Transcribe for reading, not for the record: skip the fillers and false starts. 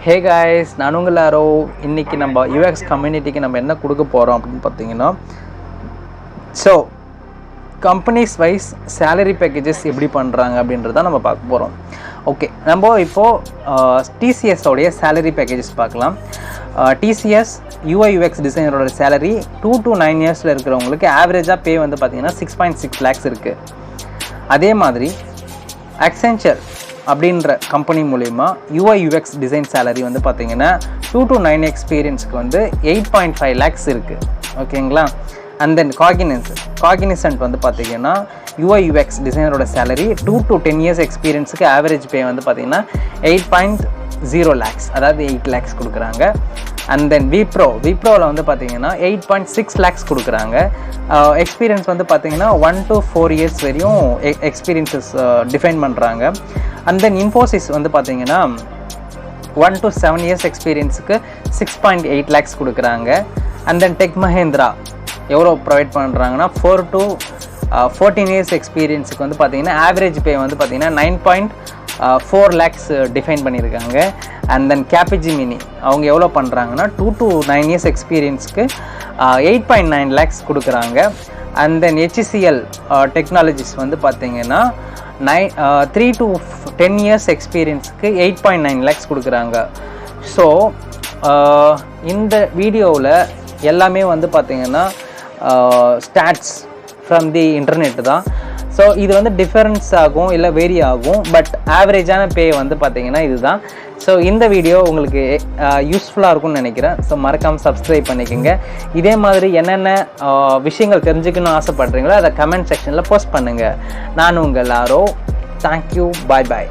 Hey guys, நான் உங்கள் Auro. இன்னைக்கு நம்ம UX கம்யூனிட்டிக்கு நம்ம என்ன கொடுக்க போறோம் அப்படினு பாத்தீங்கன்னா companies wise salary packages எப்படி பண்றாங்க அப்படின்றத நம்ம பார்க்க போறோம். ஓகே, நம்ம இப்போ TCS உடைய salary packages பார்க்கலாம். TCS UI UX designer salary 2 to 9 yearsல இருக்கிறவங்களுக்கு ஆவரேஜா பே வந்து பாத்தீங்கன்னா 6.6 lakhs இருக்கு. அதே மாதிரி Accenture அப்படின்ற கம்பெனி மூலமா UI UX டிசைன் salary வந்து பாத்தீங்கன்னா 2 to 9 எக்ஸ்பீரியன்ஸ்க்கு வந்து 8.5 lakhs இருக்கு. ஓகேங்களா? and then cognizant வந்து பாத்தீங்கன்னா UI UX டிசைனரோட salary 2 to 10 years எக்ஸ்பீரியன்ஸ்க்கு ஆவரேஜ் பே வந்து பாத்தீங்கன்னா 8.0 lakhs, அதாவது 8 lakhs கொடுக்குறாங்க. and then Wiproல வந்து பாத்தீங்கன்னா 8.6 lakhs கொடுக்குறாங்க. எக்ஸ்பீரியன்ஸ் வந்து பாத்தீங்கன்னா 1 to 4 years வரையும் எக்ஸ்பீரியன்ஸஸ் டிஃபைன் பண்றாங்க. and then Infosys வந்து பாத்தீங்கன்னா 1 to 7 years எக்ஸ்பீரியன்ஸ்க்கு 6.8 lakhs கொடுக்குறாங்க. and then Tech Mahindra எவ்வளோ ப்ரொவைட் பண்ணுறாங்கன்னா 4 to 14 years எக்ஸ்பீரியன்ஸுக்கு வந்து பார்த்தீங்கன்னா ஆவரேஜ் பே வந்து பார்த்தீங்கன்னா 9.4 lakhs டிஃபைன் பண்ணியிருக்காங்க. அண்ட் தென் Capgemini அவங்க எவ்வளோ பண்ணுறாங்கன்னா 2 to 9 years எக்ஸ்பீரியன்ஸுக்கு 8.9 lakhs கொடுக்குறாங்க. அண்ட் தென் HCL டெக்னாலஜிஸ் வந்து பார்த்தீங்கன்னா 3 to 10 years எக்ஸ்பீரியன்ஸுக்கு 8.9 lakhs கொடுக்குறாங்க. ஸோ இந்த வீடியோவில் எல்லாமே வந்து பார்த்தீங்கன்னா ஸ்டாட்ஸ் ஃப்ரம் தி இன்டர்நெட் தான். ஸோ இது வந்து டிஃபரன்ஸ் ஆகும் இல்லை வேரி ஆகும், பட் ஆவரேஜான பே வந்து பார்த்தீங்கன்னா இதுதான். ஸோ இந்த வீடியோ உங்களுக்கு யூஸ்ஃபுல்லாக இருக்கும்னு நினைக்கிறேன். ஸோ மறக்காமல் சப்ஸ்கிரைப் பண்ணிக்கோங்க. இதே மாதிரி என்னென்ன விஷயங்கள் தெரிஞ்சுக்கணும்னு ஆசைப்படுறீங்களோ அதை கமெண்ட் செக்ஷனில் போஸ்ட் பண்ணுங்கள். நான் உங்கள் Auro. தேங்க்யூ. பாய் பாய்.